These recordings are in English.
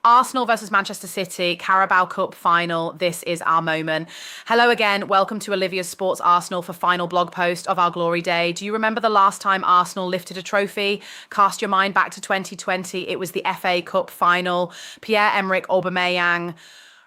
Arsenal versus Manchester City, Carabao Cup final. This is our moment. Hello again. Welcome to Olivia's Sports Arsenal for final blog post of our glory day. Do you remember the last time Arsenal lifted a trophy? Cast your mind back to 2020. It was the FA Cup final. Pierre-Emerick Aubameyang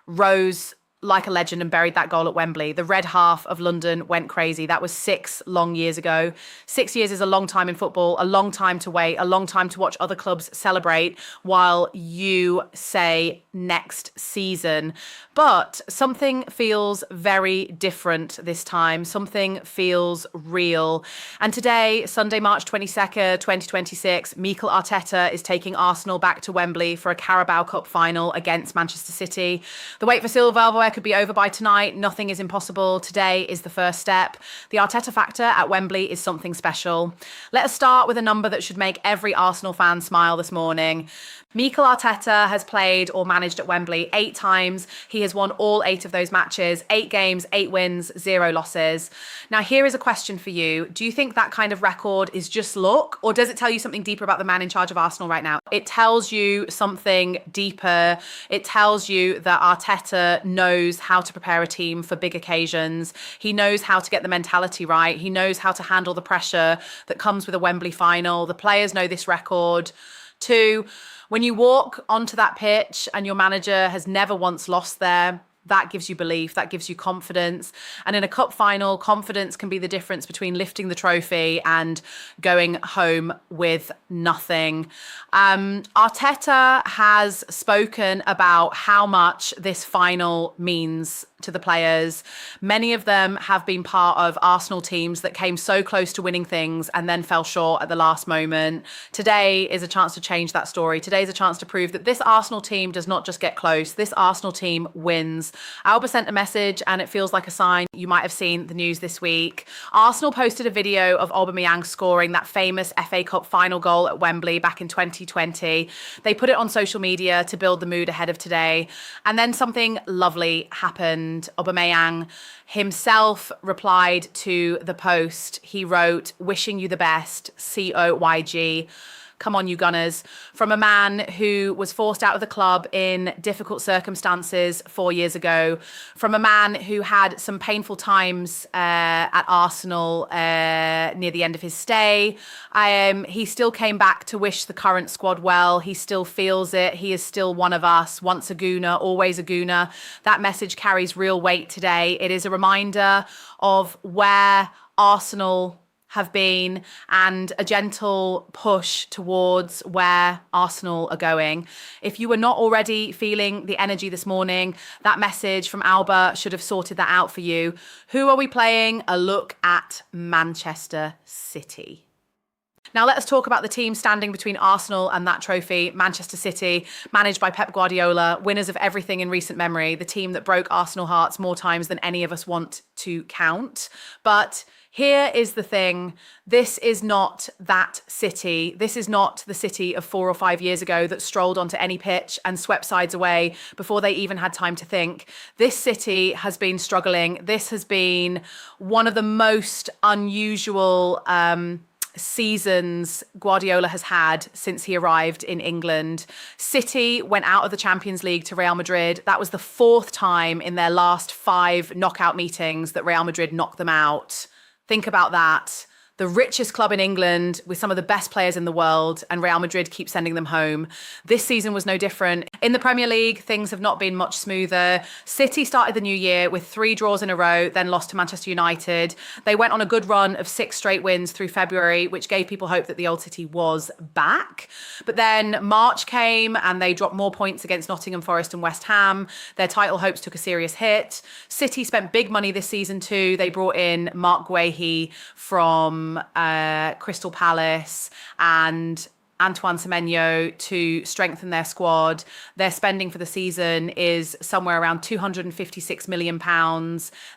rose like a legend and buried that goal at Wembley. The red half of London went crazy. That was 6 long years ago. 6 years is a long time in football, a long time to wait, a long time to watch other clubs celebrate while you say next season. But something feels very different this time. Something feels real. And today, Sunday, March 22nd, 2026, Mikel Arteta is taking Arsenal back to Wembley for a Carabao Cup final against Manchester City. The wait for silverware could be over by tonight. Nothing is impossible. Today is the first step. The Arteta factor at Wembley is something special. Let us start with a number that should make every Arsenal fan smile this morning. Mikel Arteta has played or managed at Wembley 8 times. He has won all 8 of those matches. 8 games, 8 wins, 0 losses. Now, here is a question for you. Do you think that kind of record is just luck, or does it tell you something deeper about the man in charge of Arsenal right now? It tells you something deeper. It tells you that Arteta knows how to prepare a team for big occasions. He knows how to get the mentality right. He knows how to handle the pressure that comes with a Wembley final. The players know this record. 2, when you walk onto that pitch and your manager has never once lost there, that gives you belief, that gives you confidence. And in a cup final, confidence can be the difference between lifting the trophy and going home with nothing. Arteta has spoken about how much this final means to the players. Many of them have been part of Arsenal teams that came so close to winning things and then fell short at the last moment. Today is a chance to change that story. Today is a chance to prove that this Arsenal team does not just get close. This Arsenal team wins. Alba sent a message and it feels like a sign. You might have seen the news this week. Arsenal posted a video of Aubameyang scoring that famous FA Cup final goal at Wembley back in 2020. They put it on social media to build the mood ahead of today. And then something lovely happened. Aubameyang himself replied to the post. He wrote, "Wishing you the best, COYG. Come on, you Gunners." From a man who was forced out of the club in difficult circumstances 4 years ago. From a man who had some painful times at Arsenal near the end of his stay. He still came back to wish the current squad well. He still feels it. He is still one of us. Once a Gooner, always a Gooner. That message carries real weight today. It is a reminder of where Arsenal have been and a gentle push towards where Arsenal are going. If you were not already feeling the energy this morning, that message from Alba should have sorted that out for you. Who are we playing? A look at Manchester City. Now let's talk about the team standing between Arsenal and that trophy. Manchester City, managed by Pep Guardiola, winners of everything in recent memory, the team that broke Arsenal hearts more times than any of us want to count. But here is the thing. This is not that City. This is not the City of 4 or 5 years ago that strolled onto any pitch and swept sides away before they even had time to think. This City has been struggling. This has been one of the most unusual seasons Guardiola has had since he arrived in England. City went out of the Champions League to Real Madrid. That was the 4th time in their last 5 knockout meetings that Real Madrid knocked them out. Think about that. The richest club in England with some of the best players in the world, and Real Madrid keep sending them home. This season was no different. In the Premier League, things have not been much smoother. City started the new year with 3 draws in a row, then lost to Manchester United. They went on a good run of 6 straight wins through February, which gave people hope that the old City was back. But then March came and they dropped more points against Nottingham Forest and West Ham. Their title hopes took a serious hit. City spent big money this season too. They brought in Mark Guehi from Crystal Palace and Antoine Semenyo to strengthen their squad. Their spending for the season is somewhere around £256 million.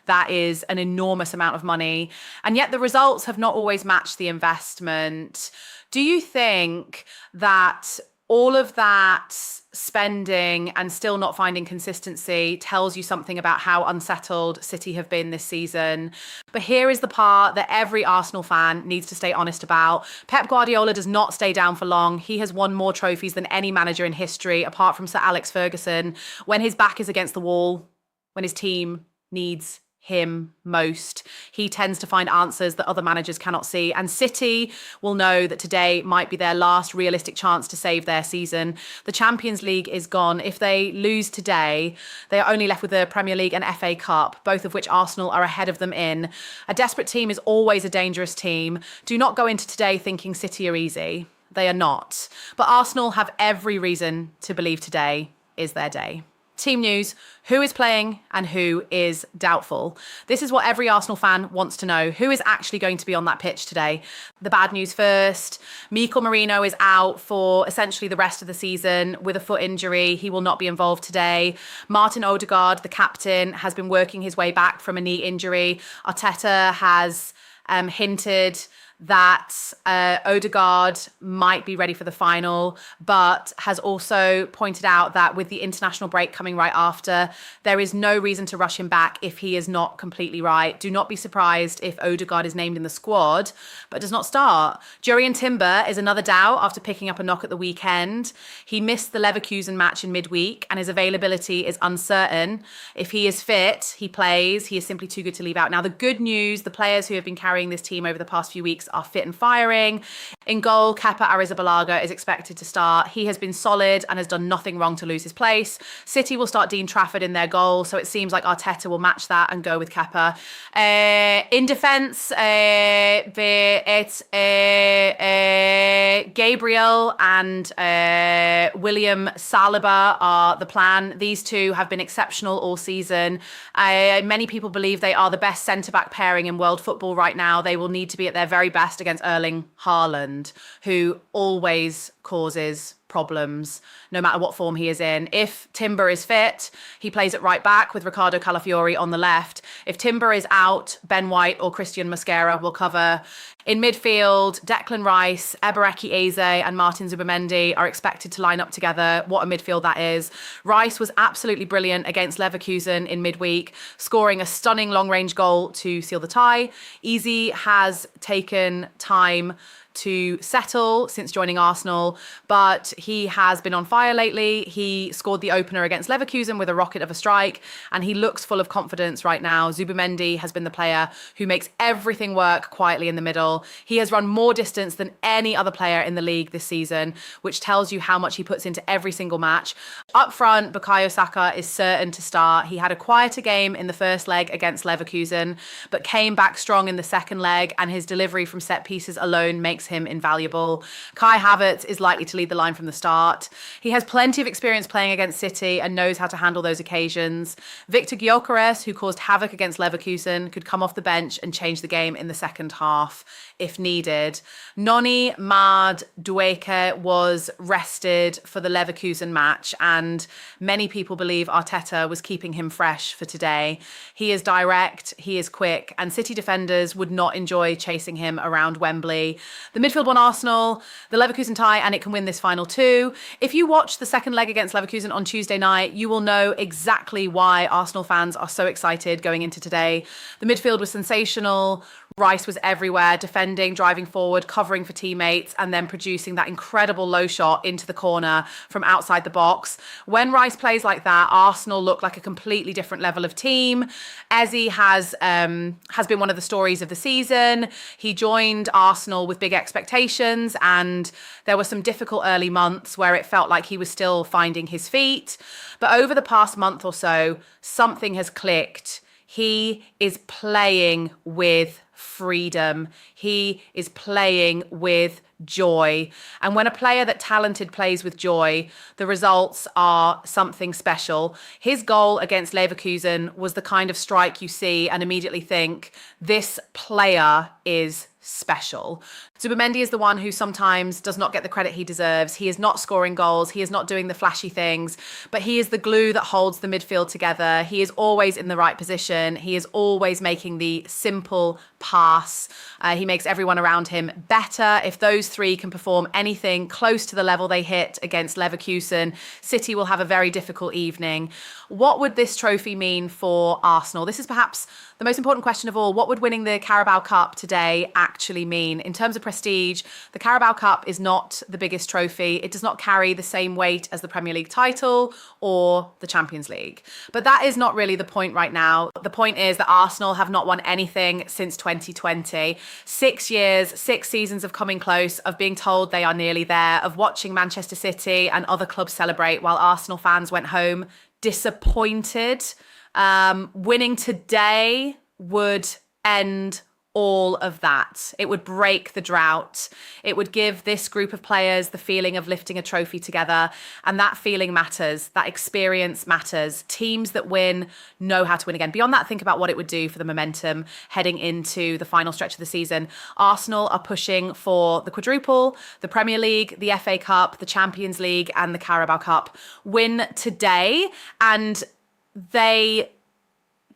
That is an enormous amount of money. And yet the results have not always matched the investment. Do you think that all of that spending and still not finding consistency tells you something about how unsettled City have been this season. But here is the part that every Arsenal fan needs to stay honest about. Pep Guardiola does not stay down for long. He has won more trophies than any manager in history, apart from Sir Alex Ferguson. When his back is against the wall, when his team needs him most, he tends to find answers that other managers cannot see. And City will know that today might be their last realistic chance to save their season. The Champions League is gone. If they lose today, they are only left with the Premier League and FA Cup, both of which Arsenal are ahead of them in. A desperate team is always a dangerous team. Do not go into today thinking City are easy. They are not. But Arsenal have every reason to believe today is their day. Team news, who is playing and who is doubtful? This is what every Arsenal fan wants to know. Who is actually going to be on that pitch today? The bad news first. Mikel Merino is out for essentially the rest of the season with a foot injury. He will not be involved today. Martin Odegaard, the captain, has been working his way back from a knee injury. Arteta has hinted that Odegaard might be ready for the final, but has also pointed out that with the international break coming right after, there is no reason to rush him back if he is not completely right. Do not be surprised if Odegaard is named in the squad, but does not start. Jurrien Timber is another doubt after picking up a knock at the weekend. He missed the Leverkusen match in midweek and his availability is uncertain. If he is fit, he plays. He is simply too good to leave out. Now, the good news, the players who have been carrying this team over the past few weeks are fit and firing. In goal, Kepa Arrizabalaga is expected to start. He has been solid and has done nothing wrong to lose his place. City will start Dean Trafford in their goal, so it seems like Arteta will match that and go with Kepa. In defence, it's Gabriel and William Saliba are the plan. These two have been exceptional all season. Many people believe they are the best centre-back pairing in world football right now. They will need to be at their very best against Erling Haaland, who always causes problems no matter what form he is in. If Timber is fit, he plays at right back with Ricardo Calafiori on the left. If Timber is out, Ben White or Christian Mosquera will cover. In midfield, Declan Rice, Ebereki Eze and Martin Zubimendi are expected to line up together. What a midfield that is. Rice was absolutely brilliant against Leverkusen in midweek, scoring a stunning long-range goal to seal the tie. Eze has taken time to settle since joining Arsenal, but he has been on fire lately. He scored the opener against Leverkusen with a rocket of a strike, and he looks full of confidence right now. Zubimendi has been the player who makes everything work quietly in the middle. He has run more distance than any other player in the league this season, which tells you how much he puts into every single match. Up front, Bukayo Saka is certain to start. He had a quieter game in the first leg against Leverkusen, but came back strong in the second leg, and his delivery from set pieces alone makes him invaluable. Kai Havertz is likely to lead the line from the start. He has plenty of experience playing against City and knows how to handle those occasions. Victor Gyökeres, who caused havoc against Leverkusen, could come off the bench and change the game in the second half if needed. Noni Madueke was rested for the Leverkusen match, and many people believe Arteta was keeping him fresh for today. He is direct, he is quick, and City defenders would not enjoy chasing him around Wembley. The midfield won Arsenal, the Leverkusen tie, and it can win this final too. If you watch the second leg against Leverkusen on Tuesday night, you will know exactly why Arsenal fans are so excited going into today. The midfield was sensational. Rice was everywhere, defending, driving forward, covering for teammates, and then producing that incredible low shot into the corner from outside the box. When Rice plays like that, Arsenal look like a completely different level of team. Eze has been one of the stories of the season. He joined Arsenal with big expectations, and there were some difficult early months where it felt like he was still finding his feet. But over the past month or so, something has clicked. He is playing with freedom. He is playing with joy. And when a player that talented plays with joy, the results are something special. His goal against Leverkusen was the kind of strike you see and immediately think, this player is special. Zubimendi is the one who sometimes does not get the credit he deserves. He is not scoring goals. He is not doing the flashy things, but he is the glue that holds the midfield together. He is always in the right position. He is always making the simple pass. He makes everyone around him better. If those three can perform anything close to the level they hit against Leverkusen, City will have a very difficult evening. What would this trophy mean for Arsenal? This is perhaps the most important question of all. What would winning the Carabao Cup today actually mean? In terms of prestige, the Carabao Cup is not the biggest trophy. It does not carry the same weight as the Premier League title or the Champions League. But that is not really the point right now. The point is that Arsenal have not won anything since 2020. 6 years, 6 seasons of coming close, of being told they are nearly there, of watching Manchester City and other clubs celebrate while Arsenal fans went home disappointed. Winning today would end all of that. It would break the drought. It would give this group of players the feeling of lifting a trophy together. And that feeling matters. That experience matters. Teams that win know how to win again. Beyond that, think about what it would do for the momentum heading into the final stretch of the season. Arsenal are pushing for the quadruple, the Premier League, the FA Cup, the Champions League, and the Carabao Cup. Win today, and they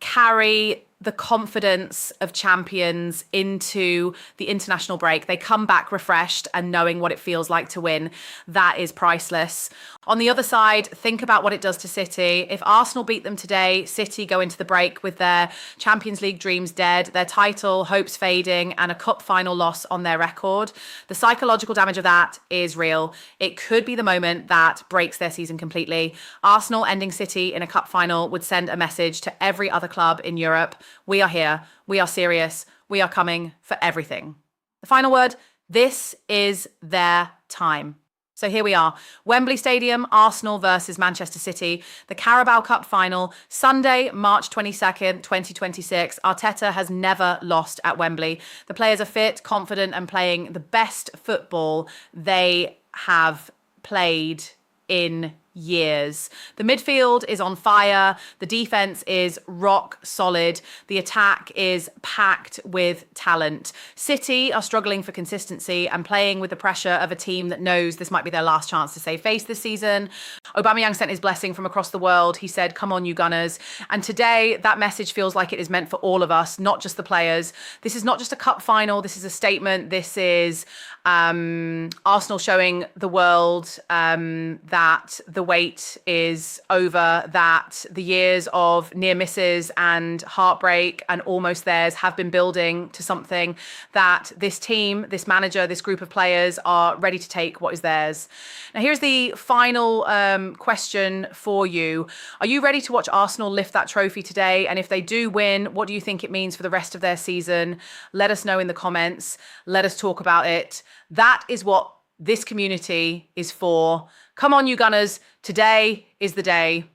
carry the confidence of champions into the international break. They come back refreshed and knowing what it feels like to win. That is priceless. On the other side, think about what it does to City. If Arsenal beat them today, City go into the break with their Champions League dreams dead, their title hopes fading, and a cup final loss on their record. The psychological damage of that is real. It could be the moment that breaks their season completely. Arsenal ending City in a cup final would send a message to every other club in Europe. We are here. We are serious. We are coming for everything. The final word, this is their time. So here we are, Wembley Stadium, Arsenal versus Manchester City, the Carabao Cup final, Sunday, March 22nd, 2026. Arteta has never lost at Wembley. The players are fit, confident, and playing the best football they have played in years. The midfield is on fire. The defense is rock solid. The attack is packed with talent. City are struggling for consistency and playing with the pressure of a team that knows this might be their last chance to save face this season. Aubameyang sent his blessing from across the world. He said, "Come on, you Gunners." And today, that message feels like it is meant for all of us, not just the players. This is not just a cup final. This is a statement. This is Arsenal showing the world that the wait is over, that the years of near misses and heartbreak and almost theirs have been building to something, that this team, this manager, this group of players are ready to take what is theirs. Now, here's the final question for you. Are you ready to watch Arsenal lift that trophy today? And if they do win, what do you think it means for the rest of their season? Let us know in the comments. Let us talk about it. That is what this community is for. Come on, you Gunners. Today is the day.